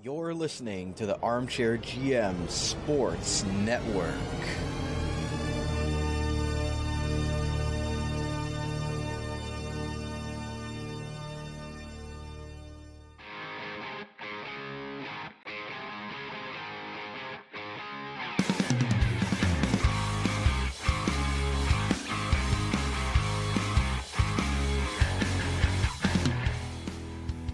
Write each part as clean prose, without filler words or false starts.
You're listening to the Armchair GM Sports Network.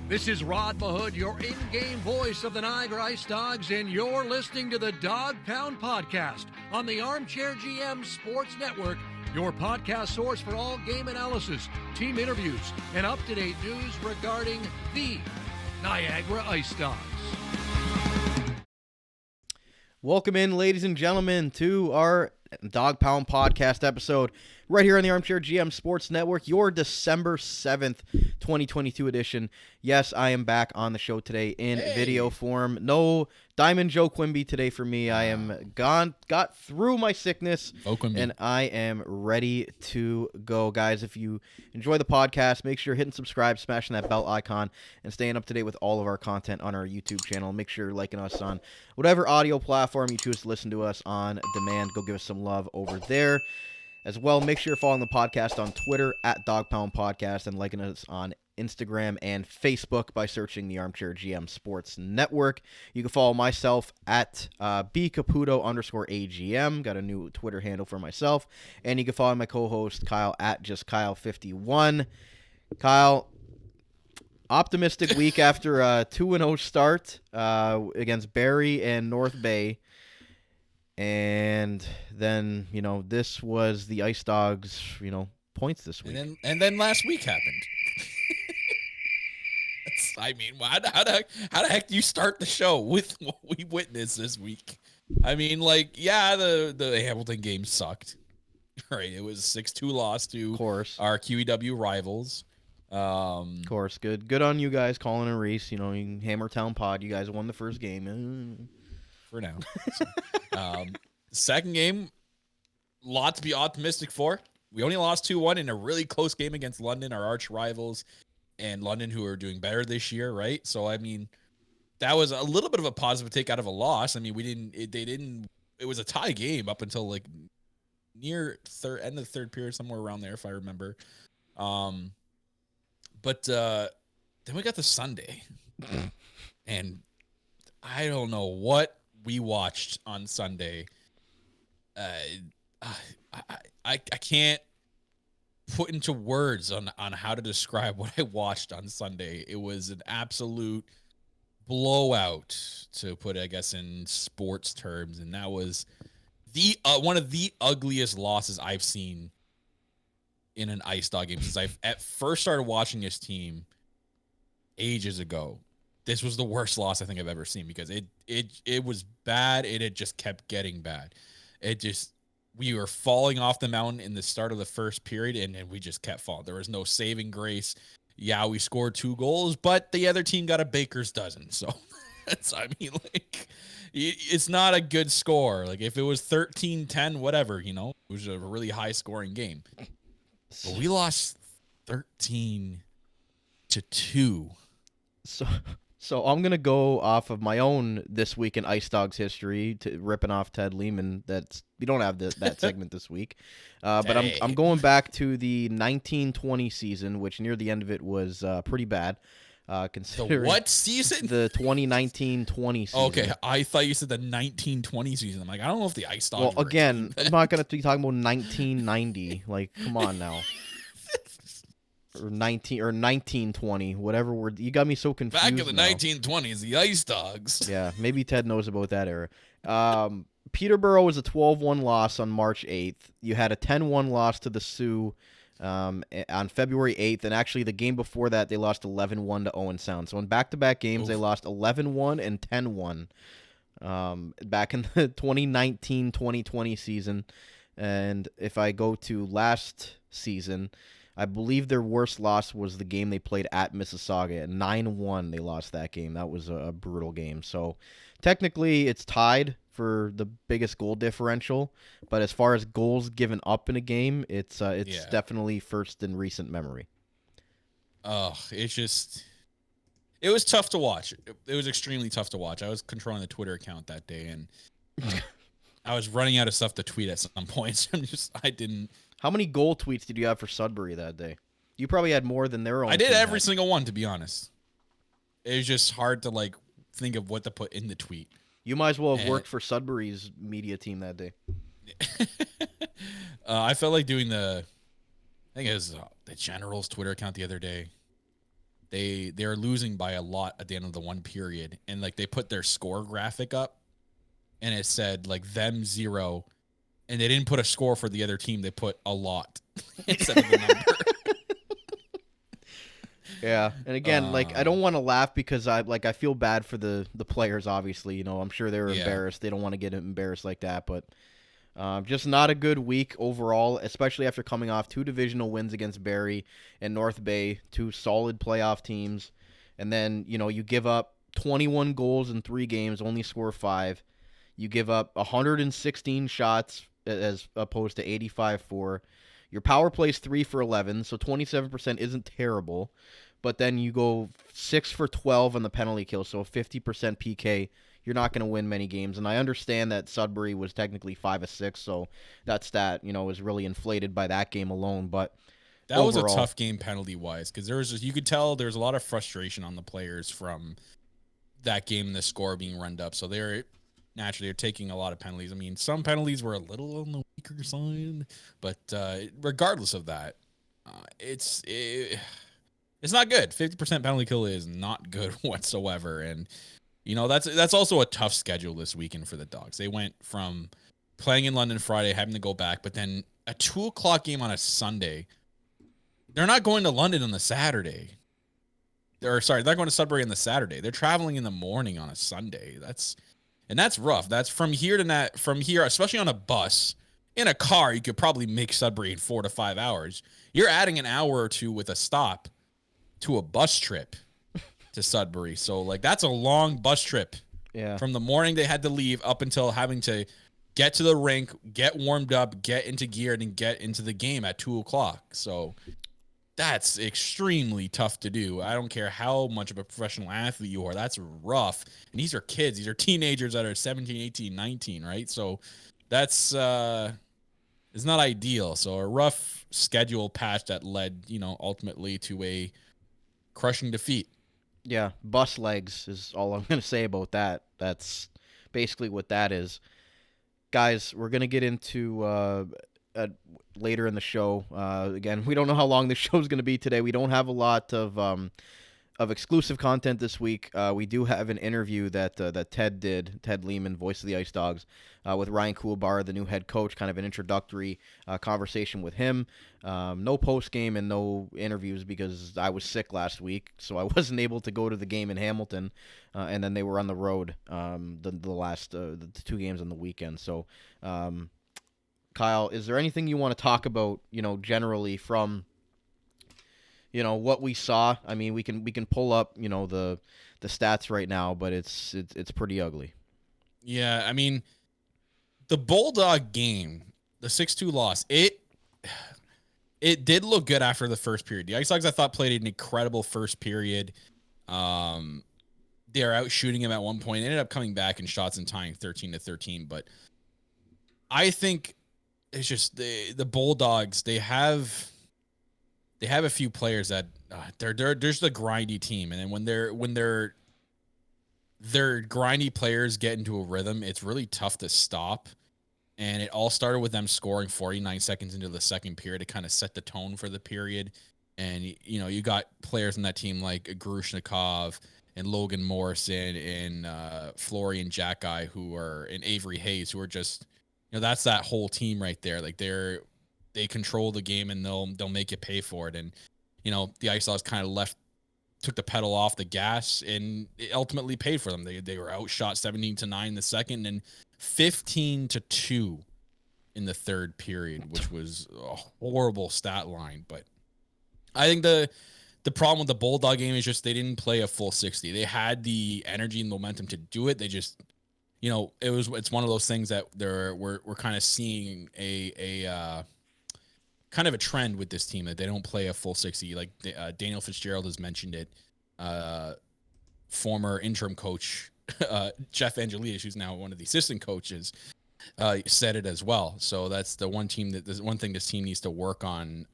This is Rod Mahood, your in-game voice of the Niagara Ice Dogs, and you're listening to the Dog Pound Podcast on the Armchair GM Sports Network, your podcast source for all game analysis, team interviews, and up-to-date news regarding the Niagara Ice Dogs. Welcome in, ladies and gentlemen, to our Dog Pound Podcast episode right here on the Armchair GM Sports Network, your December 7th, 2022 edition. Yes, I am back on the show today in video form. No Diamond Joe Quimby today for me. I am got through my sickness, and I am ready to go. Guys, if you enjoy the podcast, make sure you're hitting subscribe, smashing that bell icon, and staying up to date with all of our content on our YouTube channel. Make sure you're liking us on whatever audio platform you choose to listen to us on demand. Go give us some love over there. As well, make sure you're following the podcast on Twitter at Dog Pound Podcast and liking us on Instagram and Facebook by searching the Armchair GM Sports Network. You can follow myself at bcaputo_AGM. Got a new Twitter handle for myself. And you can follow my co-host Kyle at justkyle51. Kyle, optimistic week after a 2-0 start against Barrie and North Bay. And then, this was the Ice Dogs, points this week. And then last week happened. How the heck do you start the show with what we witnessed this week? The Hamilton game sucked. Right, it was a 6-2 loss to our QEW rivals. Of course, good on you guys, Colin and Reese. Hammertown Pod, you guys won the first game. For now. Second game, lot to be optimistic for. We only lost 2-1 in a really close game against London, our arch rivals, and London, who are doing better this year, right? So, that was a little bit of a positive take out of a loss. It was a tie game up until near end of the third period, somewhere around there, if I remember. But then we got the Sunday, and I don't know what we watched on Sunday. I can't put into words on how to describe what I watched on Sunday. It was an absolute blowout, to put it, I guess, in sports terms, and that was the one of the ugliest losses I've seen in an Ice Dog game since I at first started watching this team ages ago. This was the worst loss I think I've ever seen, because it was bad. It had just kept getting bad. We were falling off the mountain in the start of the first period, and we just kept falling. There was no saving grace. Yeah, we scored 2 goals, but the other team got a baker's dozen. So, it's not a good score. If it was 13-10, whatever, it was a really high-scoring game. But we lost 13-2. So I'm going to go off of my own This Week in Ice Dogs history, ripping off Ted Lehman. We don't have that segment this week. But I'm going back to the 1920 season, which near the end of it was pretty bad. Considering the what season? The 2019-20 season. Okay, I thought you said the 1920 season. I'm like, I don't know if the Ice Dogs Well, again, I'm not going to be talking about 1990. Come on now. Or 1920, whatever word. You got me so confused. Back in the 1920s, the Ice Dogs. Yeah, maybe Ted knows about that era. Peterborough was a 12-1 loss on March 8th. You had a 10-1 loss to the Sioux on February 8th, and actually the game before that they lost 11-1 to Owen Sound. So in back-to-back games they lost 11-1 and 10-1 back in the 2019-2020 season. And if I go to last season, I believe their worst loss was the game they played at Mississauga. At 9-1, they lost that game. That was a brutal game. So technically, it's tied for the biggest goal differential. But as far as goals given up in a game, it's definitely first in recent memory. Oh, it's just It was tough to watch. It was extremely tough to watch. I was controlling the Twitter account that day, and I was running out of stuff to tweet at some points. I didn't. How many goal tweets did you have for Sudbury that day? You probably had more than their own. I did team every had. single one, to be honest. It was just hard to like think of what to put in the tweet. You might as well have worked for Sudbury's media team that day. I felt like doing I think it was the Generals Twitter account the other day. They're losing by a lot at the end of the one period, and like they put their score graphic up, and it said like them 0, and they didn't put a score for the other team. They put a lot instead of the number. Yeah, and again, like I don't want to laugh because I feel bad for the players. Obviously, you know, I'm sure they were embarrassed. They don't want to get embarrassed like that, but just not a good week overall, especially after coming off 2 divisional wins against Barrie and North Bay, 2 solid playoff teams, and then you know you give up 21 goals in 3 games, only score 5. You give up 116 shots as opposed to 85 for. Your power play's 3 for 11, so 27% isn't terrible. But then you go 6 for 12 on the penalty kill, so 50% PK. You're not going to win many games. And I understand that Sudbury was technically 5 of 6, so that stat, you know, was really inflated by that game alone. But that overall, was a tough game penalty-wise because you could tell there's a lot of frustration on the players from that game and the score being run up. So they're taking a lot of penalties. I mean, some penalties were a little on the weaker side, but regardless of that, it's not good. 50% penalty kill is not good whatsoever. And, you know, that's also a tough schedule this weekend for the Dogs. They went from playing in London Friday, having to go back, but then a 2:00 game on a Sunday. They're not going to London on the Saturday. They're not going to Sudbury on the Saturday. They're traveling in the morning on a Sunday. That's rough. That's from here, especially on a bus. In a car, you could probably make Sudbury in 4 to 5 hours. You're adding an hour or two with a stop to a bus trip to Sudbury. So, like, that's a long bus trip. Yeah. From the morning they had to leave up until having to get to the rink, get warmed up, get into gear, and get into the game at 2:00. So that's extremely tough to do. I don't care how much of a professional athlete you are. That's rough. And these are kids. These are teenagers that are 17, 18, 19, right? So that's it's not ideal. So a rough schedule patch that led, you know, ultimately to a crushing defeat. Yeah, bus legs is all I'm going to say about that. That's basically what that is. Guys, we're going to get into later in the show. Again, we don't know how long the show is going to be today. We don't have a lot of exclusive content this week. We do have an interview that Ted Lehman, voice of the IceDogs, with Ryan Kuwabara, the new head coach, kind of an introductory conversation with him. No post-game and no interviews because I was sick last week, so I wasn't able to go to the game in Hamilton, and then they were on the road the last the 2 games on the weekend. So, Kyle, is there anything you want to talk about, you know, generally from, you know, what we saw? I mean, we can pull up, you know, the stats right now, but it's pretty ugly. Yeah, I mean, the Bulldog game, the 6-2 loss, it did look good after the first period. The IceDogs, I thought, played an incredible first period. They're out shooting him at one point. They ended up coming back in shots and tying 13-13. But I think it's just the Bulldogs. They have a few players that they're just a grindy team, and then when their grindy players get into a rhythm, it's really tough to stop. And it all started with them scoring 49 seconds into the second period to kind of set the tone for the period. And, you know, you got players on that team like Grushnikov and Logan Morrison and Florian Jackeye and Avery Hayes, who are just, you know, that's that whole team right there. Like they control the game and they'll make you pay for it. And, you know, the IceDogs kind of took the pedal off the gas, and it ultimately paid for them. They were outshot 17-9 in the second and 15-2 in the third period, which was a horrible stat line. But I think the problem with the Bulldog game is just they didn't play a full 60. They had the energy and momentum to do it. They just, you know, it's one of those things that we're kind of seeing a kind of a trend with this team that they don't play a full 60. Like Daniel Fitzgerald has mentioned it. former interim coach, Jeff Angelides, who's now one of the assistant coaches, said it as well. So that's the one thing this team needs to work on,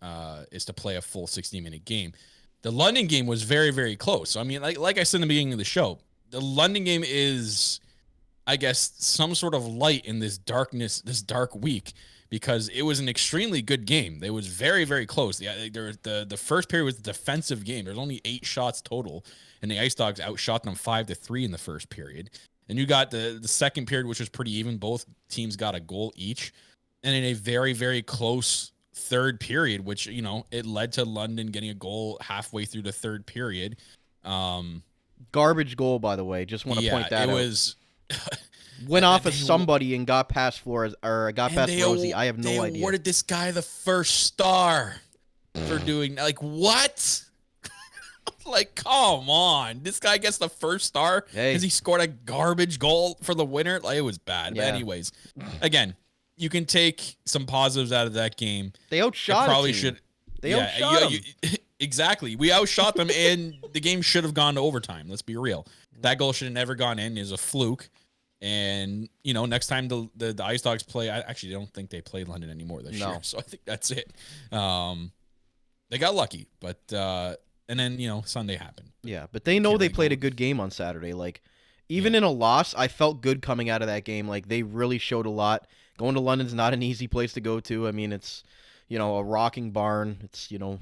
is to play a full 60-minute game. The London game was very, very close. So, I mean, like I said in the beginning of the show, the London game is, I guess, some sort of light in this darkness, this dark week, because it was an extremely good game. It was very, very close. The first period was a defensive game. There's only 8 shots total, and the IceDogs outshot them 5-3 in the first period. And you got the second period, which was pretty even. Both teams got a goal each. And in a very, very close third period, which, you know, it led to London getting a goal halfway through the third period. Garbage goal, by the way. Just want to point that out. It was... Went off of somebody and got past Flores, or got past Rosie. I have no idea. They awarded this guy the first star for doing... Like, what? Like, come on. This guy gets the first star because he scored a garbage goal for the winner. Like, it was bad. Yeah. But anyways, again, you can take some positives out of that game. They outshot probably should. They outshot them. Exactly. We outshot them, and the game should have gone to overtime. Let's be real. That goal should have never gone in. It was a fluke. And, you know, next time the IceDogs play, I actually don't think they play London anymore this year. So I think that's it. They got lucky, but... and then, you know, Sunday happened. Yeah, but they know they played a good game on Saturday. Like, even in a loss, I felt good coming out of that game. Like, they really showed a lot. Going to London's not an easy place to go to. I mean, it's, you know, a rocking barn. It's, you know,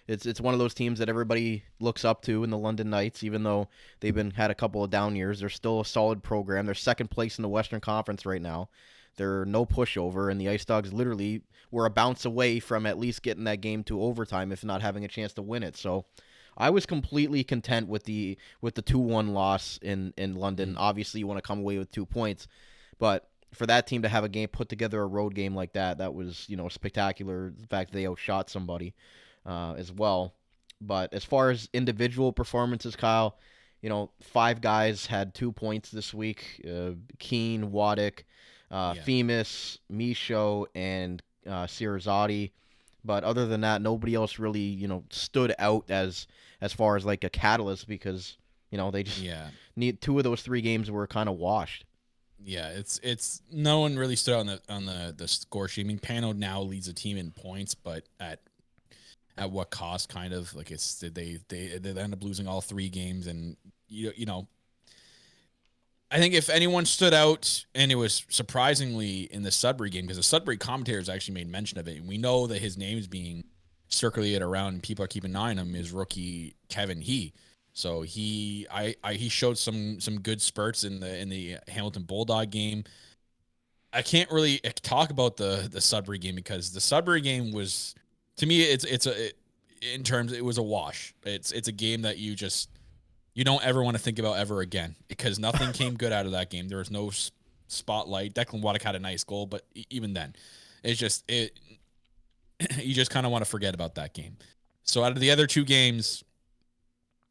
it's one of those teams that everybody looks up to in the London Knights, even though they've had a couple of down years. They're still a solid program. They're second place in the Western Conference right now. They're no pushover, and the IceDogs literally were a bounce away from at least getting that game to overtime, if not having a chance to win it. So I was completely content with the 2-1 loss in London. Obviously, you want to come away with 2 points, but for that team to have a game, put together a road game like that was, you know, spectacular. The fact that they outshot somebody as well. But as far as individual performances, Kyle, you know, 5 guys had 2 points this week. Keane, Waddick, Themis, Micho, and Sirazati. But other than that, nobody else really, you know, stood out as far as like a catalyst, because, you know, they just need 2 of those 3 games were kind of washed. Yeah, it's no one really stood out on the score sheet. I mean, Pano now leads the team in points, but at what cost? Kind of like they end up losing all 3 games, and you know. I think if anyone stood out, and it was surprisingly in the Sudbury game, because the Sudbury commentators actually made mention of it, and we know that his name is being circulated around and people are keeping an eye on him, is rookie Kevin He. So he showed some good spurts in the Hamilton Bulldog game. I can't really talk about the Sudbury game, because the Sudbury game was, to me, it was a wash. It's a game that you don't ever want to think about ever again, because nothing came good out of that game. There was no spotlight. Declan Waddick had a nice goal, but even then, you just kind of want to forget about that game. So out of the other 2 games,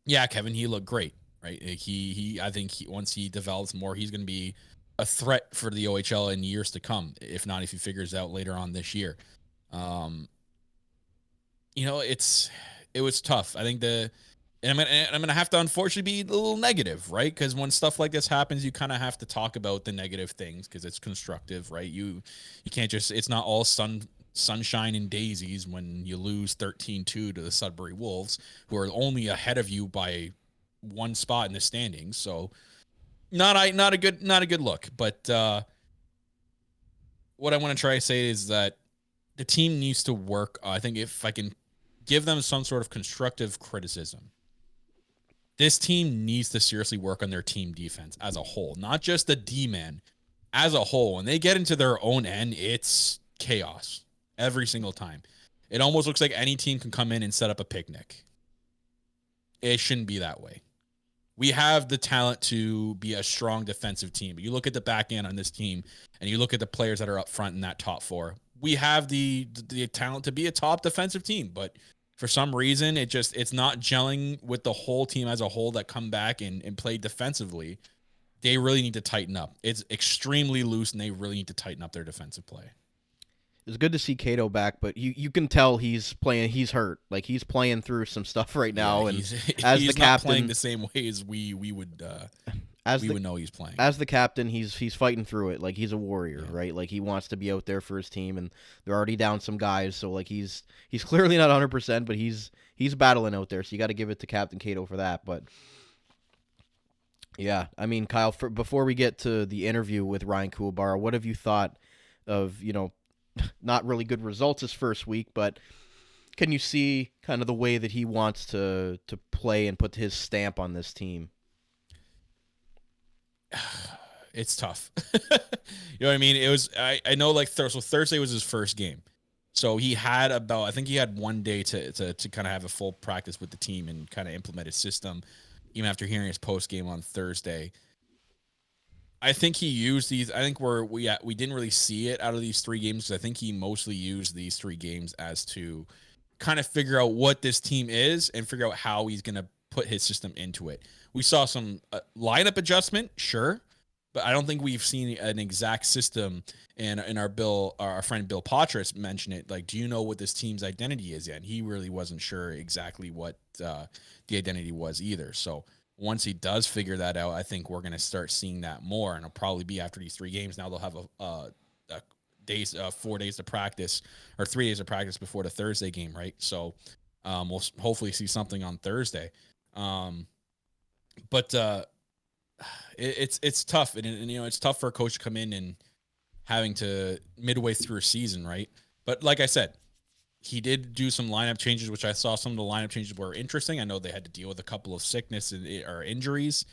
yeah, Kevin, he looked great, right? I think once he develops more, he's going to be a threat for the OHL in years to come, if not if he figures out later on this year. You know, it was tough. I think I'm gonna have to unfortunately be a little negative, right? Because when stuff like this happens, you kind of have to talk about the negative things, because it's constructive, right? You can't just, it's not all sunshine and daisies when you lose 13-2 to the Sudbury Wolves, who are only ahead of you by 1 spot in the standings. So not a good look. But what I want to try to say is that the team needs to work. I think if I can give them some sort of constructive criticism, this team needs to seriously work on their team defense as a whole, not just the D-man, as a whole. When they get into their own end, it's chaos every single time. It almost looks like any team can come in and set up a picnic. It shouldn't be that way. We have the talent to be a strong defensive team. But you look at the back end on this team, and you look at the players that are up front in that top 4. We have the talent to be a top defensive team, but for some reason, it's not gelling with the whole team as a whole that come back and play defensively. They really need to tighten up. It's extremely loose, and they really need to tighten up their defensive play. It's good to see Cato back, but you can tell he's hurt. Like, he's playing through some stuff right now, and he's as he's the not captain, playing the same way as we would would know he's playing. As the captain, he's fighting through it. Like, he's a warrior, right? Like, he wants to be out there for his team, and they're already down some guys, so like he's clearly not 100%, but he's battling out there. So you got to give it to Captain Cato for that. But yeah, I mean, Kyle, before we get to the interview with Ryan Kuwabara, what have you thought of, not really good results his first week, but can you see kind of the way that he wants to play and put his stamp on this team? It's tough. You know what I mean? It was, I know, like, so Thursday was his first game. So he had I think he had 1 day to kind of have a full practice with the team and kind of implement his system, even after hearing his post game on Thursday. I think he used these. I think we didn't really see it out of these 3 games, because I think he mostly used these 3 games as to kind of figure out what this team is and figure out how he's going to put his system into it. We saw some lineup adjustment, sure, but I don't think we've seen an exact system. And our friend Bill Potras mentioned it. Like, do you know what this team's identity is yet? And he really wasn't sure exactly what the identity was either. So once he does figure that out, I think we're going to start seeing that more. And it'll probably be after these 3 games. Now they'll have 4 days to practice, or 3 days of practice before the Thursday game, right? So we'll hopefully see something on Thursday. But it's tough, and it's tough for a coach to come in and having to midway through a season, right? But like I said, he did do some lineup changes, which I saw some of the lineup changes were interesting. I know they had to deal with a couple of sickness or injuries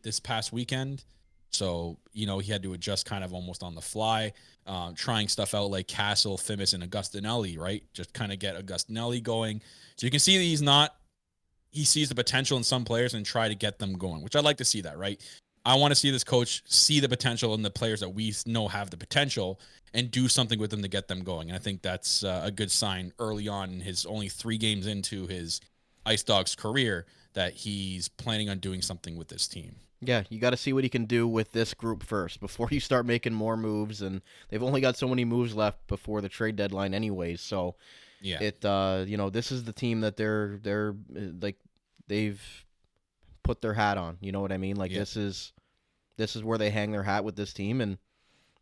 this past weekend. So, he had to adjust kind of almost on the fly, trying stuff out like Castle, Fimis, and Augustinelli, right? Just kind of get Augustinelli going. So you can see that he sees the potential in some players and try to get them going, which I'd like to see that, right? I want to see this coach see the potential in the players that we know have the potential and do something with them to get them going. And I think that's a good sign early on in his only 3 games into his IceDogs career that he's planning on doing something with this team. Yeah, you got to see what he can do with this group first before you start making more moves. And they've only got so many moves left before the trade deadline anyways. So yeah, this is the team that they're like, they've put their hat on. You know what I mean? Like, this is where they hang their hat with this team, and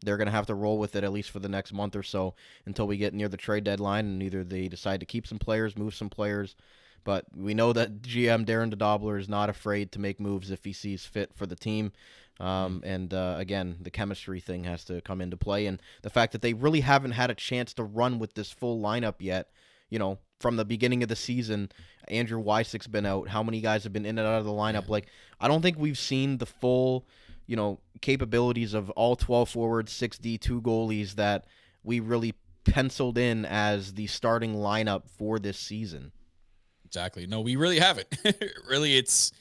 they're going to have to roll with it at least for the next month or so until we get near the trade deadline, and either they decide to keep some players, move some players. But we know that GM Darren DeDobler is not afraid to make moves if he sees fit for the team. And again, the chemistry thing has to come into play, and the fact that they really haven't had a chance to run with this full lineup yet. From the beginning of the season, Andrew Wysick's been out. How many guys have been in and out of the lineup? Yeah. Like, I don't think we've seen the full, capabilities of all 12 forwards, 6D, 2 goalies that we really penciled in as the starting lineup for this season. Exactly. No, we really haven't. Really, it's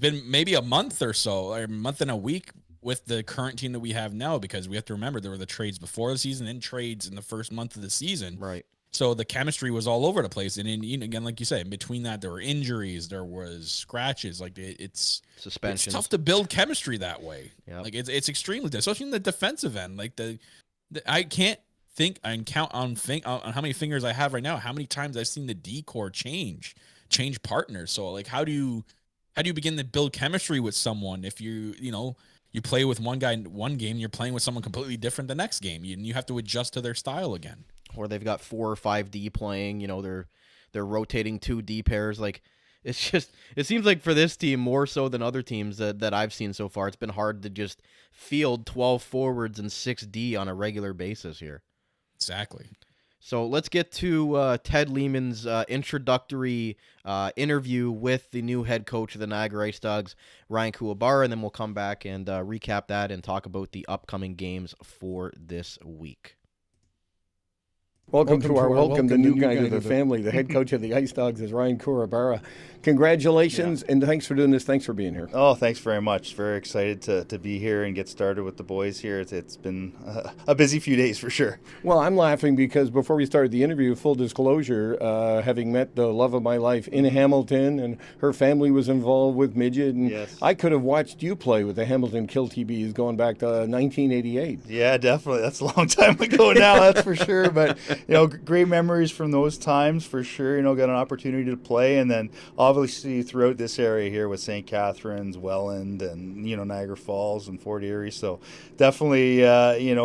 been maybe a month or so, or a month and a week with the current team that we have now, because we have to remember there were the trades before the season and trades in the first month of the season. Right. So the chemistry was all over the place. And again, like you said, in between that, there were injuries, there was scratches. Like, it's suspensions. It's tough to build chemistry that way. Yep. Like, it's extremely tough, especially in the defensive end. Like, I can't think and count on how many fingers I have right now, how many times I've seen the D-core change partners. So, like, how do you begin to build chemistry with someone if you play with one guy in one game, you're playing with someone completely different the next game, and you have to adjust to their style again. Or they've got 4 or 5 D playing, they're rotating 2 D pairs. Like, it seems like for this team, more so than other teams that I've seen so far, it's been hard to just field 12 forwards and 6 D on a regular basis here. Exactly. So let's get to Ted Lehman's introductory interview with the new head coach of the Niagara IceDogs, Ryan Kuwabara, and then we'll come back and recap that and talk about the upcoming games for this week. Welcome to our welcome, the new guy to the family. The head coach of the IceDogs is Ryan Kuwabara. Congratulations, and thanks for doing this. Thanks for being here. Oh, thanks very much. Very excited to be here and get started with the boys here. It's been a busy few days for sure. Well, I'm laughing because before we started the interview, full disclosure, having met the love of my life in Hamilton, and her family was involved with midget, and Yes. I could have watched you play with the Hamilton Kill TBs going back to 1988. Yeah, definitely. That's a long time ago now, that's for sure. But, great memories from those times for sure. Got an opportunity to play, and then obviously throughout this area here with St. Catharines, Welland, and, Niagara Falls and Fort Erie. So definitely,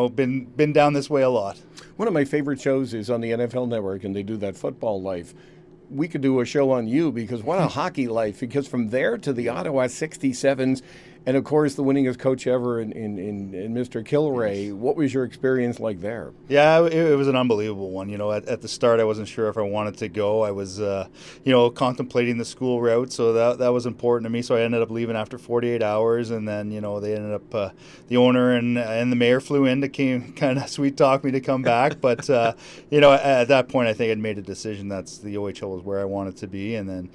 been down this way a lot. One of my favorite shows is on the NFL Network, and they do that football life. We could do a show on you because what a hockey life, because from there to the Ottawa 67s, and of course the winningest coach ever in Mr. Kilray. What was your experience like there? Yeah, it was an unbelievable one. At the start, I wasn't sure if I wanted to go. I was, contemplating the school route, so that was important to me. So I ended up leaving after 48 hours, and then, they ended up, the owner and the mayor flew in to kind of sweet talk me to come back. But, at that point, I think I'd made a decision that's the OHL was where I wanted to be. And then,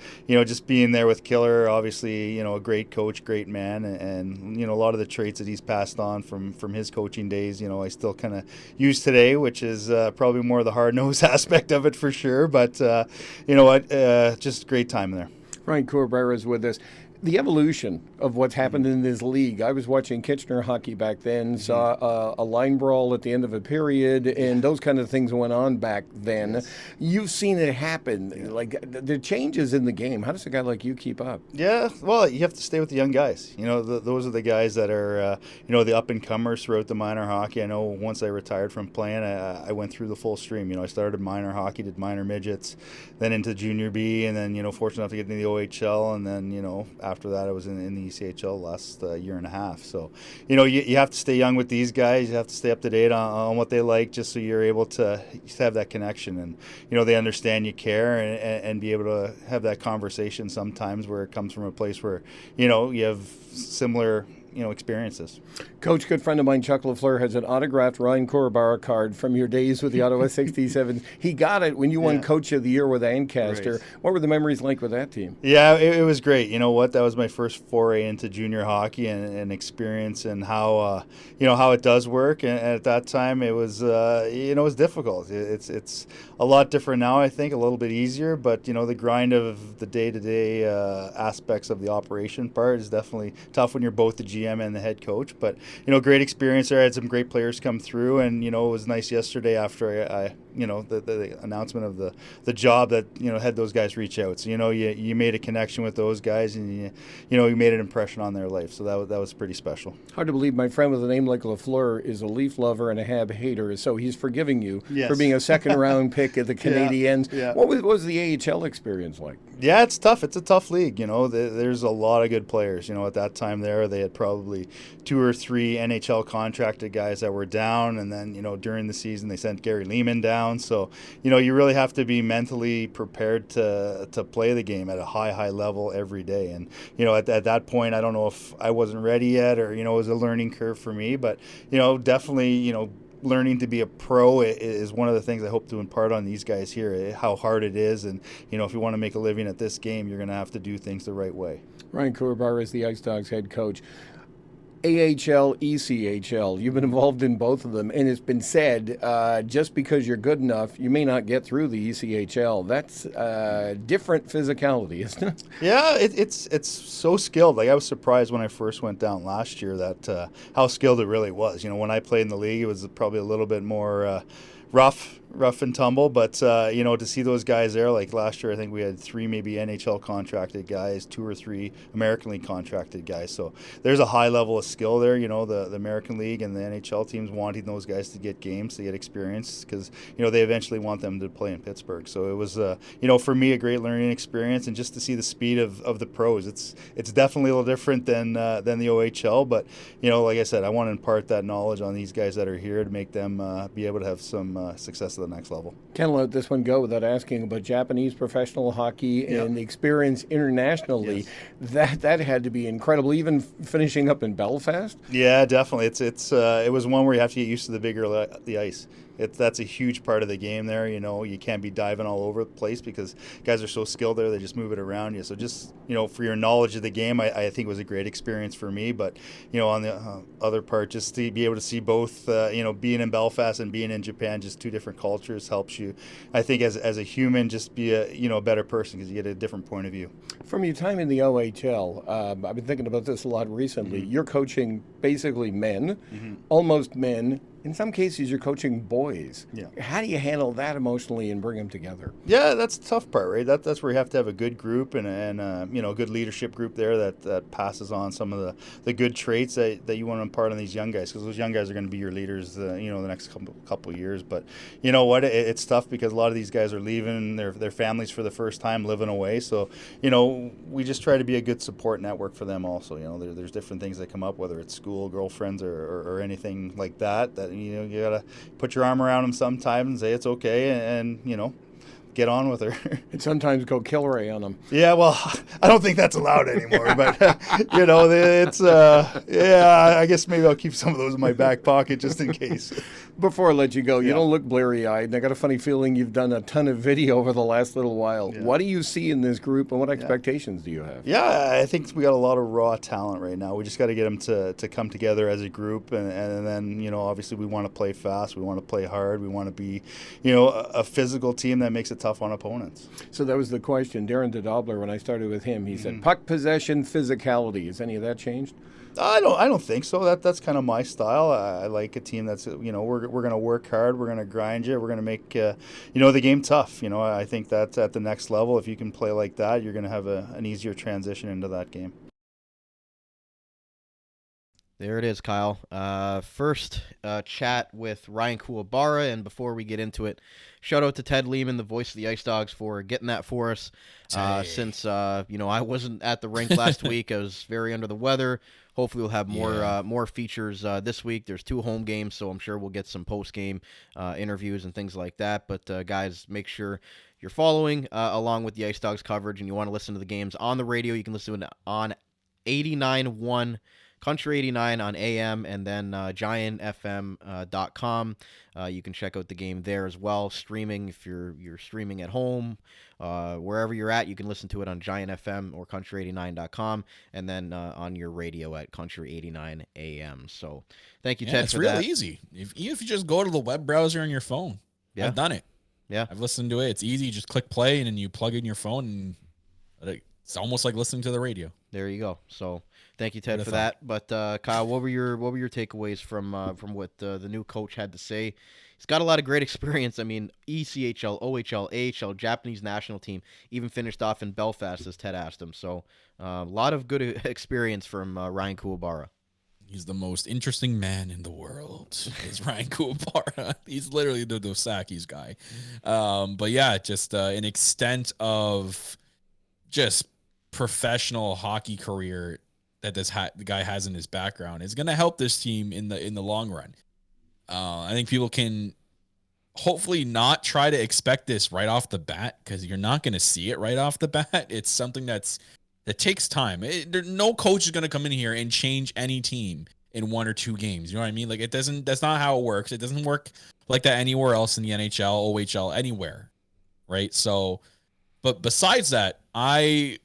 just being there with Killer, obviously, a great coach, great man, and a lot of the traits that he's passed on from his coaching days, I still kind of use today, which is probably more of the hard-nosed aspect of it for sure. But just great time there. Ryan Kuwabara is with us. The evolution of what's happened in this league. I was watching Kitchener hockey back then, saw a line brawl at the end of a period, and those kind of things went on back then. Yes. You've seen it happen. Like the changes in the game. How does a guy like you keep up? Yeah, well, you have to stay with the young guys. Those are the guys that are, the up-and-comers throughout the minor hockey. I know once I retired from playing, I went through the full stream. I started minor hockey, did minor midgets, then into junior B, and then, fortunate enough to get into the OHL, and then, after that, I was in the ECHL last year and a half. So, you have to stay young with these guys. You have to stay up to date on what they like, just so you're able to have that connection. And, they understand you care and be able to have that conversation sometimes where it comes from a place where, you have similar experiences. Coach, good friend of mine, Chuck LaFleur, has an autographed Ryan Kuwabara card from your days with the Ottawa 67. He got it when you won Coach of the Year with Ancaster. Right. What were the memories like with that team? Yeah, it was great. You know what? That was my first foray into junior hockey and experience and how how it does work. And at that time, it was it was difficult. It's a lot different now. I think a little bit easier, but the grind of the day-to-day aspects of the operation part is definitely tough when you're both the GM and the head coach. But great experience there. I had some great players come through, and it was nice yesterday after I the announcement of the job that had those guys reach out. So you made a connection with those guys, and you made an impression on their life. So that was pretty special. Hard to believe my friend with a name like LaFleur is a Leaf lover and a Hab hater. So he's forgiving you for being a second round pick at the Canadiens. Yeah. What was the AHL experience like? Yeah, it's tough. It's a tough league. There's a lot of good players. At that time there, they had probably 2 or 3 NHL contracted guys that were down, and then during the season they sent Gary Lehman down. So you really have to be mentally prepared to play the game at a high level every day. And at that point, I don't know if I wasn't ready yet, or it was a learning curve for me. But definitely learning to be a pro is one of the things I hope to impart on these guys here, how hard it is. And, if you want to make a living at this game, you're going to have to do things the right way. Ryan Kuwabara is the IceDogs head coach. AHL, ECHL, you've been involved in both of them, and it's been said just because you're good enough, you may not get through the ECHL. That's different physicality, isn't it? Yeah, it's so skilled. Like, I was surprised when I first went down last year that how skilled it really was. When I played in the league, it was probably a little bit more rough and tumble, but to see those guys there, like last year I think we had 3 maybe NHL contracted guys, 2 or 3 American League contracted guys, so there's a high level of skill there. The American League and the NHL teams wanting those guys to get games, to get experience, because they eventually want them to play in Pittsburgh. So it was for me a great learning experience, and just to see the speed of the pros, it's definitely a little different than the OHL, but like I said, I want to impart that knowledge on these guys that are here to make them be able to have some success at the next level. Can't let this one go without asking about Japanese professional hockey and the experience internationally. Yes. That had to be incredible, even finishing up in Belfast. Yeah, definitely. It was one where you have to get used to the bigger the ice. That's a huge part of the game there. You know, you can't be diving all over the place because guys are so skilled there. They just move it around you. So just, you know, for your knowledge of the game, I think it was a great experience for me. But, you know, on the other part, just to be able to see both, you know, being in Belfast and being in Japan, just two different cultures helps you, I think, as a human, just be a, you know, a better person because you get a different point of view. From your time in the OHL, I've been thinking about this a lot recently. You're coaching basically men, almost men. In some cases, you're coaching boys. Yeah. How do you handle that emotionally and bring them together? Yeah, that's the tough part, right? That's where you have to have a good group and you know, a good leadership group there that passes on some of the good traits that you want to impart on these young guys, because those young guys are going to be your leaders, you know, the next couple of years. But you know what? It's tough because a lot of these guys are leaving their families for the first time, living away. So you know, we just try to be a good support network for them. Also, you know, there's different things that come up, whether it's school, girlfriends, or anything like that. That you know, you gotta put your arm around them sometimes and say it's okay, and you know, get on with her. And sometimes go kill Ray on them. Yeah, well, I don't think that's allowed anymore. But you know, it's yeah. I guess maybe I'll keep some of those in my back pocket just in case. Before I let you go, you don't look bleary-eyed, and I got a funny feeling you've done a ton of video over the last little while. Yeah. What do you see in this group, and what expectations do you have? Yeah, I think we got a lot of raw talent right now. We just got to get them to come together as a group, and then, you know, obviously we want to play fast, we want to play hard, we want to be, you know, a physical team that makes it tough on opponents. So that was the question. Darren DeDobler, when I started with him, he said puck possession, physicality. Has any of that changed? I don't think so. That's kind of my style. I like a team that's, you know, we're going to work hard, we're going to grind you, we're going to make you know, the game tough. You know, I think that's at the next level. If you can play like that, you're going to have an easier transition into that game. There it is, Kyle. First chat with Ryan Kuwabara, and before we get into it, shout out to Ted Lehman, the voice of the IceDogs, for getting that for us. Since you know, I wasn't at the rink last week, I was very under the weather. Hopefully, we'll have more features this week. There's 2 home games, so I'm sure we'll get some post game interviews and things like that. But guys, make sure you're following along with the IceDogs coverage, and you want to listen to the games on the radio. You can listen to it on 89.1. Country 89 on AM, and then giantfm.com. You can check out the game there as well. Streaming, if you're streaming at home, wherever you're at, you can listen to it on Giant FM or country89.com, and then on your radio at Country 89 AM. So thank you, Ted, it's for real that. easy. Even if you just go to the web browser on your phone. Yeah. I've done it. Yeah. I've listened to it. It's easy. You just click play, and then you plug in your phone, and it's almost like listening to the radio. There you go. So thank you, Ted, for that. But Kyle, what were your takeaways from what the new coach had to say? He's got a lot of great experience. I mean, ECHL, OHL, AHL, Japanese national team, even finished off in Belfast, as Ted asked him. So a lot of good experience from Ryan Kuwabara. He's the most interesting man in the world, is Ryan Kuwabara. He's literally the Dosaki's guy. But yeah, just an extent of just professional hockey career that the guy has in his background is going to help this team in the long run. I think people can hopefully not try to expect this right off the bat, because you're not going to see it right off the bat. It's something that takes time. No coach is going to come in here and change any team in 1 or 2 games. You know what I mean? Like, that's not how it works. It doesn't work like that anywhere else in the NHL, OHL, anywhere. Right. So, but besides that, I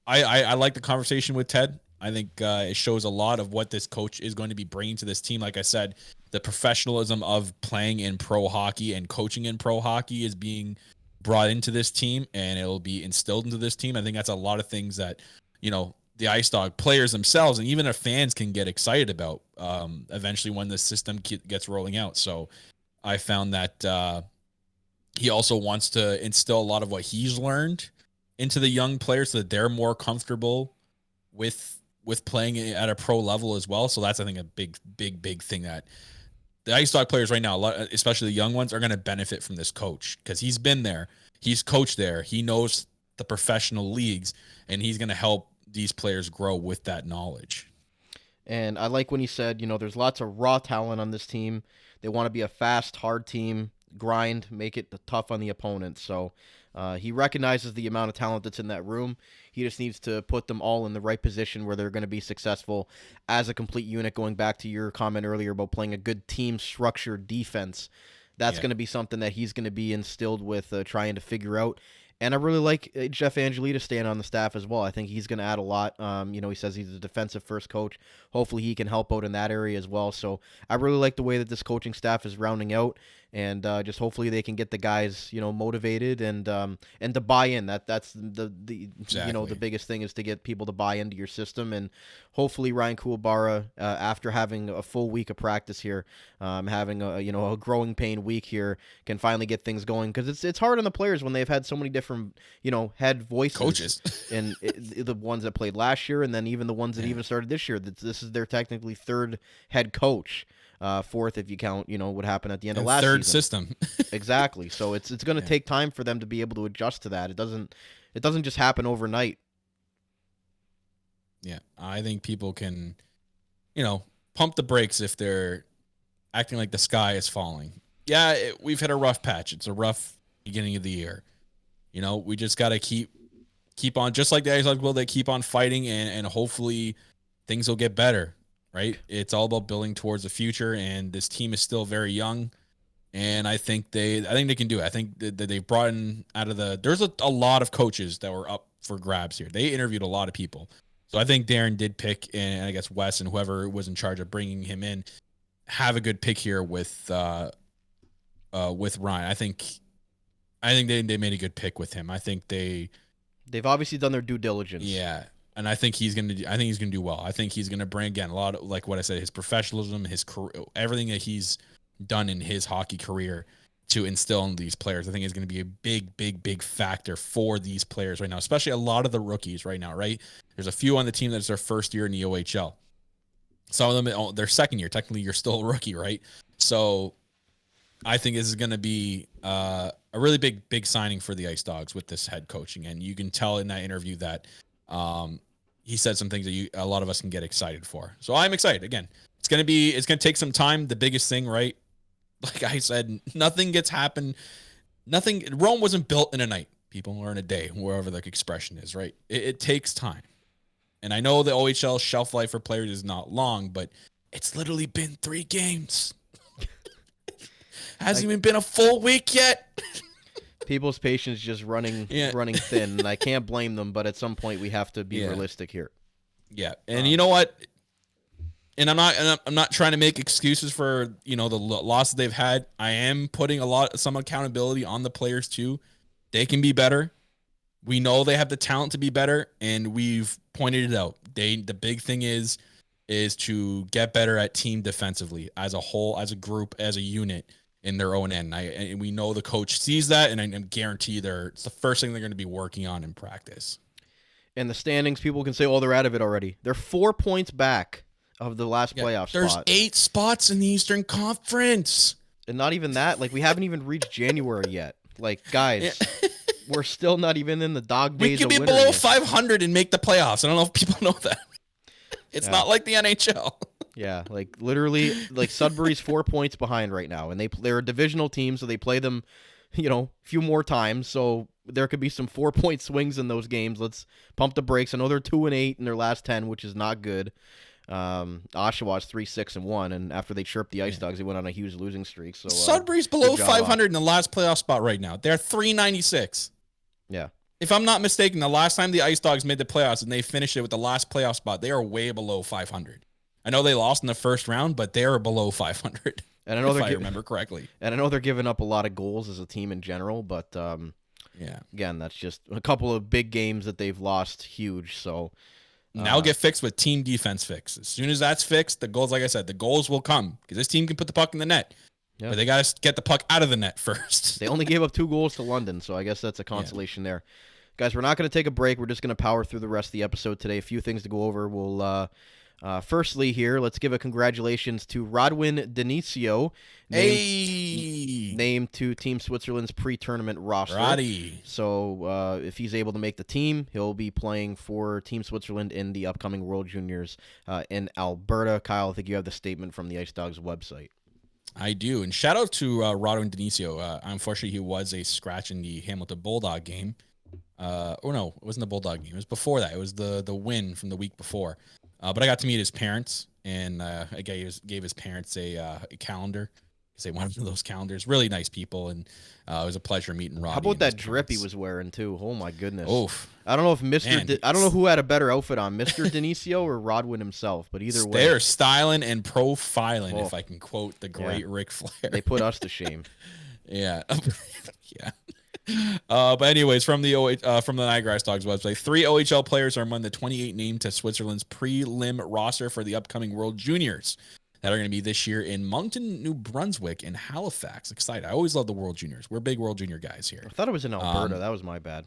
like the conversation with Ted. I think it shows a lot of what this coach is going to be bringing to this team. Like I said, the professionalism of playing in pro hockey and coaching in pro hockey is being brought into this team, and it'll be instilled into this team. I think that's a lot of things that, you know, the IceDog players themselves and even our fans can get excited about eventually when the system gets rolling out. So I found that he also wants to instill a lot of what he's learned into the young players so that they're more comfortable with playing at a pro level as well. So that's, I think, a big thing that the IceDog players right now, especially the young ones, are going to benefit from this coach, because he's been there, he's coached there, he knows the professional leagues, and he's going to help these players grow with that knowledge. And I like when he said, you know, there's lots of raw talent on this team. They want to be a fast, hard team, grind, make it tough on the opponent. So he recognizes the amount of talent that's in that room. He just needs to put them all in the right position where they're going to be successful as a complete unit, going back to your comment earlier about playing a good team structured defense. that's going to be something that he's going to be instilled with trying to figure out. And I really like Jeff Angelita staying on the staff as well. I think he's going to add a lot. He says he's a defensive first coach. Hopefully he can help out in that area as well. So I really like the way that this coaching staff is rounding out, and just hopefully they can get the guys, motivated and to buy in. That's the Exactly. The biggest thing is to get people to buy into your system. And hopefully Ryan Kuwabara, after having a full week of practice here, having a growing pain week here, can finally get things going, because it's hard on the players when they've had so many different head voices, Coaches. and the ones that played last year, and then even the ones that even started this year. This is their technically third head coach, fourth if you count what happened at the end of last third season. system. Exactly. So it's going to take time for them to be able to adjust to that. It doesn't just happen overnight. Yeah, I think people can, pump the brakes if they're acting like the sky is falling. Yeah, we've hit a rough patch. It's a rough beginning of the year. We just got to keep on, just like the IceDogs will. They keep on fighting, and hopefully things will get better, right? It's all about building towards the future, and this team is still very young, and I think they can do it. I think that they brought in there's a lot of coaches that were up for grabs here. They interviewed a lot of people. So I think Darren did pick, and I guess Wes and whoever was in charge of bringing him in have a good pick here with Ryan. I think they made a good pick with him. I think they've obviously done their due diligence. Yeah, and I think he's gonna do well. I think he's gonna bring, again, a lot of, like what I said, his professionalism, his career, everything that he's done in his hockey career to instill in these players. I think is going to be a big factor for these players right now, especially a lot of the rookies right now, right? There's a few on the team that's their first year in the OHL. Some of them, their second year. Technically, you're still a rookie, right? So I think this is going to be a really big signing for the IceDogs with this head coaching. And you can tell in that interview that he said some things that a lot of us can get excited for. So I'm excited. Again, it's going to take some time. The biggest thing, right? Like I said, nothing gets happened. Rome wasn't built in a night, people, or in a day, wherever the expression is, right? It takes time. And I know the OHL shelf life for players is not long, but it's literally been 3 games. Hasn't even been a full week yet. People's patience just running thin, and I can't blame them, but at some point we have to be realistic here. Yeah. And you know what? And I'm not trying to make excuses for, the losses they've had. I am putting some accountability on the players too. They can be better. We know they have the talent to be better, and we've pointed it out. The big thing is to get better at team defensively as a whole, as a group, as a unit in their own end. And we know the coach sees that, and I guarantee it's the first thing they're going to be working on in practice. And the standings, people can say, oh, they're out of it already. They're 4 points back of the last playoff spot. There's 8 spots in the Eastern Conference. And not even that. We haven't even reached January yet. Guys, we're still not even in the dog days. We could of be winter below yet. 500 and make the playoffs. I don't know if people know that. It's not like the NHL. Yeah, literally, Sudbury's 4 points behind right now, and they're a divisional team, so they play them, a few more times. So there could be some 4-point swings in those games. Let's pump the brakes. I know they're 2-8 in their last 10, which is not good. Oshawa's 3-6-1, and after they chirped the IceDogs, they went on a huge losing streak. So Sudbury's below 500 in the last playoff spot right now. They're 396. Yeah. If I'm not mistaken, the last time the IceDogs made the playoffs and they finished it with the last playoff spot, they are way below 500. I know they lost in the first round, but they are below 500. And I know if I remember correctly. And I know they're giving up a lot of goals as a team in general, but again, that's just a couple of big games that they've lost huge. So now get fixed with team defense fix. As soon as that's fixed, the goals, like I said, the goals will come because this team can put the puck in the net. Yeah. But they got to get the puck out of the net first. They only gave up 2 goals to London, so I guess that's a consolation there. Guys, we're not going to take a break. We're just going to power through the rest of the episode today. A few things to go over. We'll firstly here, let's give a congratulations to Rodwin Denisio, named to Team Switzerland's pre-tournament roster. Roddy. So if he's able to make the team, he'll be playing for Team Switzerland in the upcoming World Juniors in Alberta. Kyle, I think you have the statement from the IceDogs website. I do. And shout out to Rodwin Denisio. Unfortunately, he was a scratch in the Hamilton Bulldog game. No, it wasn't the Bulldog game. It was before that. It was the win from the week before. But I got to meet his parents, and I gave his parents a calendar because they went to those calendars. Really nice people, and it was a pleasure meeting Robbie. How about and that his drip he parents. was wearing too? Oh my goodness! Oof. I don't know if Man, I don't know who had a better outfit on, Mr. Denicio or Rodwin himself, but either way, They're styling and profiling, Oh. if I can quote the great Ric Flair. they put us to shame. Yeah. Yeah. But anyways, from the Niagara IceDogs website, 3 OHL players are among the 28 named to Switzerland's prelim roster for the upcoming World Juniors that are going to be this year in Moncton, New Brunswick, and Halifax. Excited. I always love the World Juniors. We're big World Junior guys here. I thought it was in Alberta. That was my bad.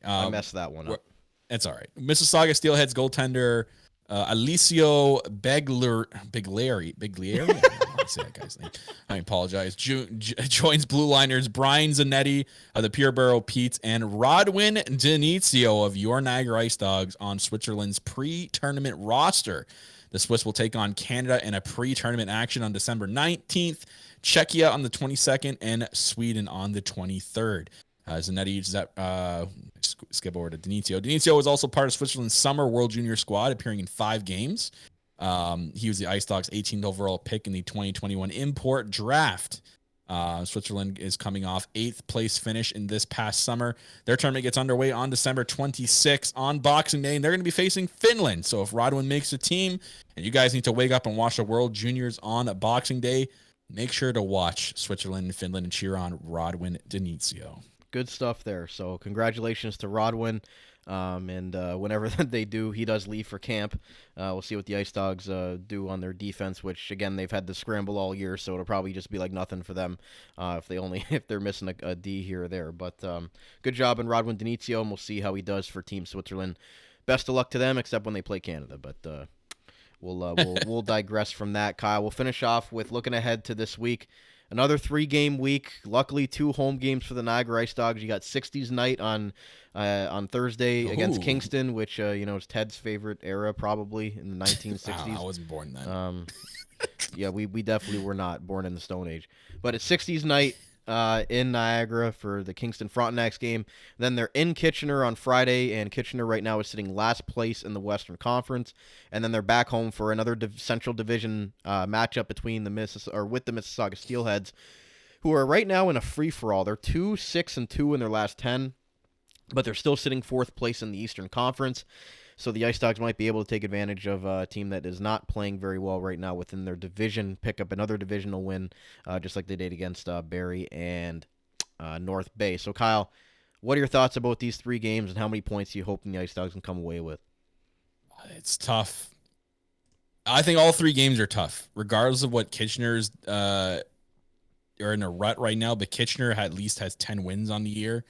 I messed that one up. It's all right. Mississauga Steelheads goaltender Alicio Biglieri. I don't know how to say that guy's name. I apologize. Joins Blue Liners Brian Zanetti of the Peterborough Petes and Rodwin Denizio of your Niagara IceDogs on Switzerland's pre-tournament roster. The Swiss will take on Canada in a pre-tournament action on December 19th, Czechia on the 22nd, and Sweden on the 23rd. Zanetti, skip over to Denizio. Denizio was also part of Switzerland's summer World Junior squad, appearing in 5 games. He was the IceDogs 18th overall pick in the 2021 import draft. Switzerland is coming off 8th place finish in this past summer. Their tournament gets underway on December 26th on Boxing Day, and they're going to be facing Finland. So if Rodwin makes the team and you guys need to wake up and watch the World Juniors on Boxing Day, make sure to watch Switzerland and Finland and cheer on Rodwin Denizio. Good stuff there. So congratulations to Rodwin. And whenever they do, he does leave for camp. We'll see what the IceDogs do on their defense, which again they've had to scramble all year, so it'll probably just be like nothing for them if they're missing a D here or there. But good job on Rodwin Denizio, and we'll see how he does for Team Switzerland. Best of luck to them, except when they play Canada. But we'll digress from that. Kyle, we'll finish off with looking ahead to this week. Another 3-game week. Luckily, 2 home games for the Niagara IceDogs. You got 60s night on Thursday against Kingston, which is Ted's favorite era probably in the 1960s. I wasn't born then. Yeah, we definitely were not born in the Stone Age. But it's 60s night in Niagara for the Kingston Frontenacs game. Then they're in Kitchener on Friday, and Kitchener right now is sitting last place in the Western Conference. And then they're back home for another Central Division matchup between with the Mississauga Steelheads, who are right now in a free-for-all. They're 2-6-2 in their last 10, but they're still sitting 4th place in the Eastern Conference. So the IceDogs might be able to take advantage of a team that is not playing very well right now within their division, pick up another divisional win, just like they did against Barrie and North Bay. So, Kyle, what are your thoughts about these 3 games, and how many points do you hope the IceDogs can come away with? It's tough. I think all 3 games are tough, regardless of what Kitchener's are in a rut right now. But Kitchener at least has 10 wins on the year,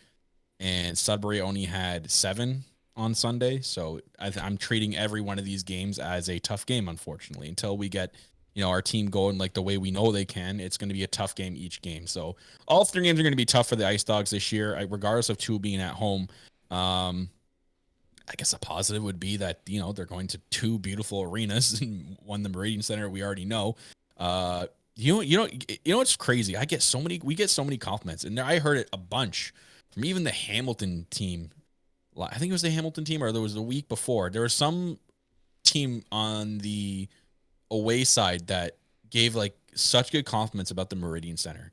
and Sudbury only had 7 on Sunday. So I'm treating every one of these games as a tough game, unfortunately, until we get our team going like the way we know they can. It's going to be a tough game each game. So all 3 games are going to be tough for the IceDogs this year, regardless of 2 being at home. I guess a positive would be that they're going to 2 beautiful arenas, and one, the Meridian Center, we already know. What's crazy? We get so many compliments, and I heard it a bunch from even the Hamilton team. I think it was the Hamilton team, or there was the week before. There was some team on the away side that gave such good compliments about the Meridian Center.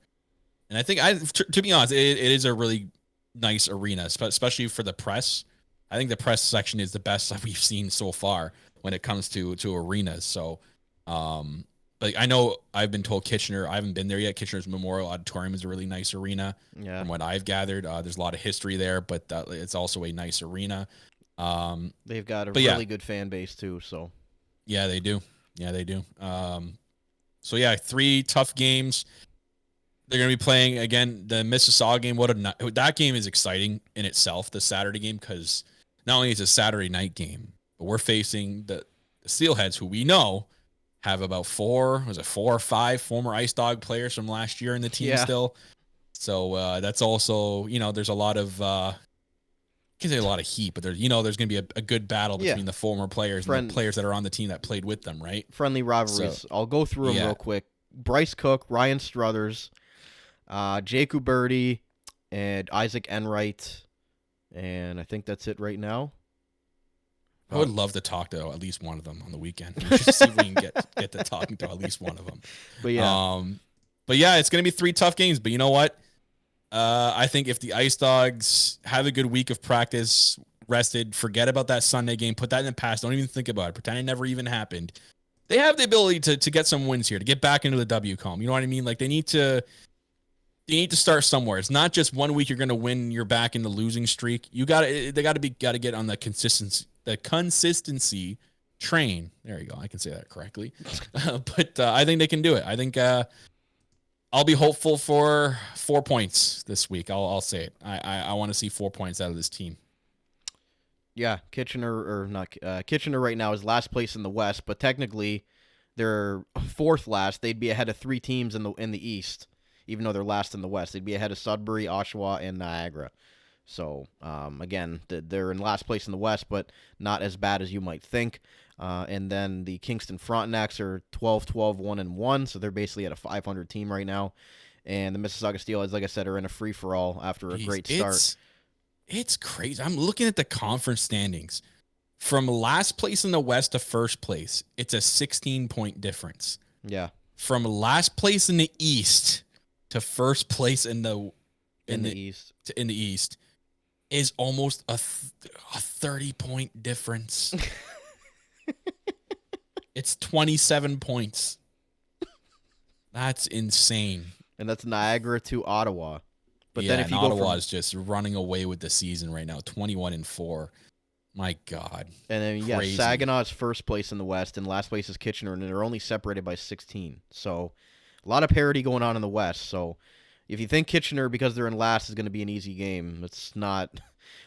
And I think, to be honest, it is a really nice arena, especially for the press. I think the press section is the best that we've seen so far when it comes to arenas. So, I know I've been told Kitchener, I haven't been there yet. Kitchener's Memorial Auditorium is a really nice arena. Yeah. From what I've gathered, there's a lot of history there, but it's also a nice arena. They've got a really good fan base too. So. Yeah, they do. 3 tough games. They're going to be playing again the Mississauga game. That game is exciting in itself, the Saturday game, because not only is it a Saturday night game, but we're facing the Steelheads, who we know have about 4 or 5 former IceDog players from last year in the team still. So that's also, there's a lot of can't say a lot of heat, but there's going to be a good battle between the former players and the players that are on the team that played with them, right? Friendly rivalries. So, I'll go through them real quick. Bryce Cook, Ryan Struthers, Jake Uberti, and Isaac Enright, and I think that's it right now. I would love to talk to at least one of them on the weekend. Just see if we can get to talking to at least one of them. But yeah, But yeah, it's going to be 3 tough games. But you know what? I think if the Ice Dogs have a good week of practice, rested, forget about that Sunday game, put that in the past, don't even think about it, pretend it never even happened. They have the ability to get some wins here, to get back into the W column. You know what I mean? Like they need to start somewhere. It's not just one week you're going to win, you're back in the losing streak. They got to get on the consistency train. There you go. I can say that correctly. But I think they can do it. I think I'll be hopeful for 4 points this week. I'll say it. I want to see 4 points out of this team. Yeah, Kitchener right now is last place in the West, but technically they're 4th last. They'd be ahead of 3 teams in the East, even though they're last in the West. They'd be ahead of Sudbury, Oshawa, and Niagara. So again, they're in last place in the West, but not as bad as you might think. And then the Kingston Frontenacs are 12-12, 1-1, so they're basically at a 500 team right now. And the Mississauga Steelheads, like I said, are in a free-for-all after a great start. It's crazy. I'm looking at the conference standings. From last place in the West to first place, it's a 16-point difference. Yeah. From last place in the East to first place in the East is almost a 30-point difference. It's 27 points. That's insane. And that's Niagara to Ottawa. But yeah, then if you Ottawa is just running away with the season right now, 21-4. My God. And then Crazy. Saginaw is first place in the West, and last place is Kitchener, and they're only separated by 16. So a lot of parity going on in the West. So if you think Kitchener, because they're in last, is going to be an easy game, it's not.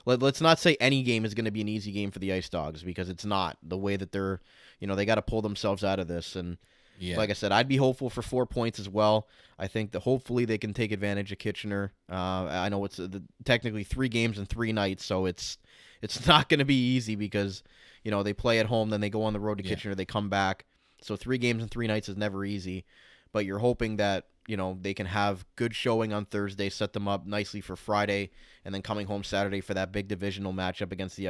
Let's not say any game is going to be an easy game for the Ice Dogs, because it's not. The way that they're, they got to pull themselves out of this. And like I said, I'd be hopeful for 4 points as well. I think that hopefully they can take advantage of Kitchener. I know it's technically 3 games and 3 nights, so it's not going to be easy because, they play at home, then they go on the road to Kitchener, they come back. So 3 games and 3 nights is never easy. But you're hoping that, they can have good showing on Thursday, set them up nicely for Friday, and then coming home Saturday for that big divisional matchup against the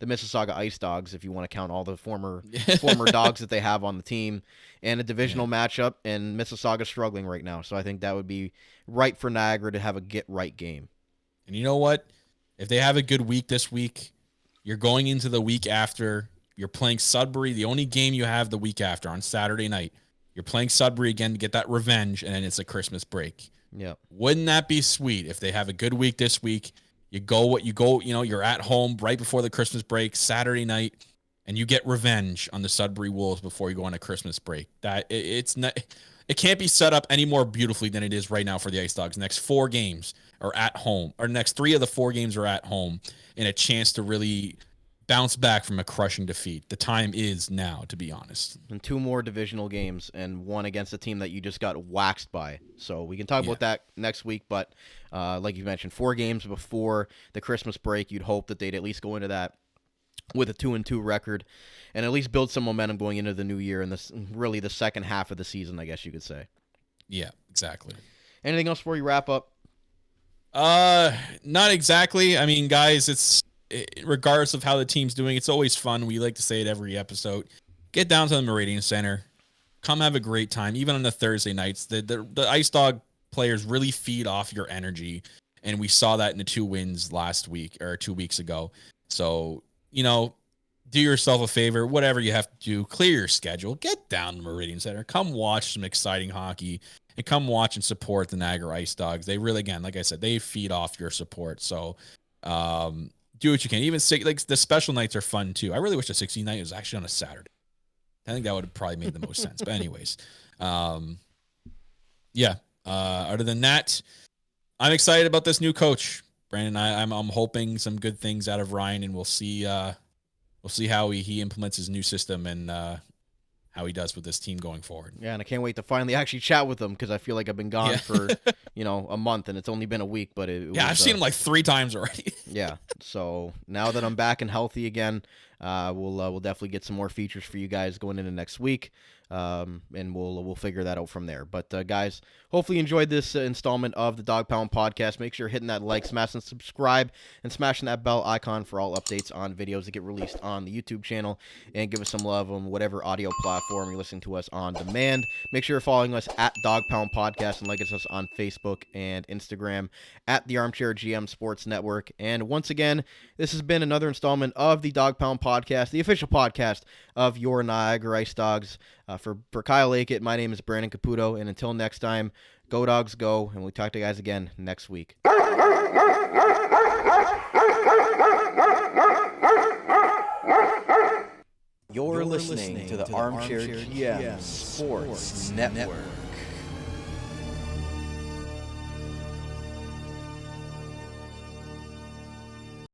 Mississauga Ice Dogs, if you want to count all the former dogs that they have on the team, and a divisional matchup, and Mississauga's struggling right now. So I think that would be right for Niagara to have a get-right game. And you know what? If they have a good week this week, you're going into the week after, you're playing Sudbury, the only game you have the week after on Saturday night. You're playing Sudbury again to get that revenge, and then it's a Christmas break. Yeah. Wouldn't that be sweet if they have a good week this week? You're at home right before the Christmas break, Saturday night, and you get revenge on the Sudbury Wolves before you go on a Christmas break. It can't be set up any more beautifully than it is right now for the Ice Dogs. Next 4 games are at home, or next 3 of the 4 games are at home, and a chance to really bounce back from a crushing defeat. The time is now, to be honest. And 2 more divisional games, and 1 against a team that you just got waxed by. So we can talk about that next week, but like you mentioned, 4 games before the Christmas break, you'd hope that they'd at least go into that with a 2-2 record and at least build some momentum going into the new year and really the second half of the season, I guess you could say. Yeah, exactly. Anything else before you wrap up? Not exactly. I mean, guys, regardless of how the team's doing, it's always fun. We like to say it every episode. Get down to the Meridian Center. Come have a great time. Even on the Thursday nights, the Ice Dog players really feed off your energy. And we saw that in the 2 wins last week or 2 weeks ago. So, do yourself a favor, whatever you have to do, clear your schedule, get down to Meridian Center, come watch some exciting hockey, and come watch and support the Niagara Ice Dogs. They really, again, like I said, they feed off your support. So, do what you can. Even the special nights are fun too. I really wish the 16 night was actually on a Saturday. I think that would have probably made the most sense. But anyways, other than that, I'm excited about this new coach, Brandon. I'm hoping some good things out of Ryan, and we'll see how he implements his new system and how he does with this team going forward. Yeah, and I can't wait to finally actually chat with him because I feel like I've been gone for a month, and it's only been a week. But I've seen him like 3 times already. Yeah, so now that I'm back and healthy again, we'll definitely get some more features for you guys going into next week. And we'll figure that out from there. But guys, hopefully you enjoyed this installment of the Dog Pound podcast. Make sure you're hitting that like, smashing subscribe, and smashing that bell icon for all updates on videos that get released on the YouTube channel. And give us some love on whatever audio platform you're listening to us on demand. Make sure you're following us at Dog Pound Podcast and liking us on Facebook and Instagram at the Armchair GM Sports Network. And once again, this has been another installment of the Dog Pound podcast, the official podcast of your Niagara Ice Dogs. For Kyle Lakett, my name is Brandon Caputo, and until next time, go Dogs go, and we'll talk to you guys again next week. You're listening to the Armchair GM Sports Network.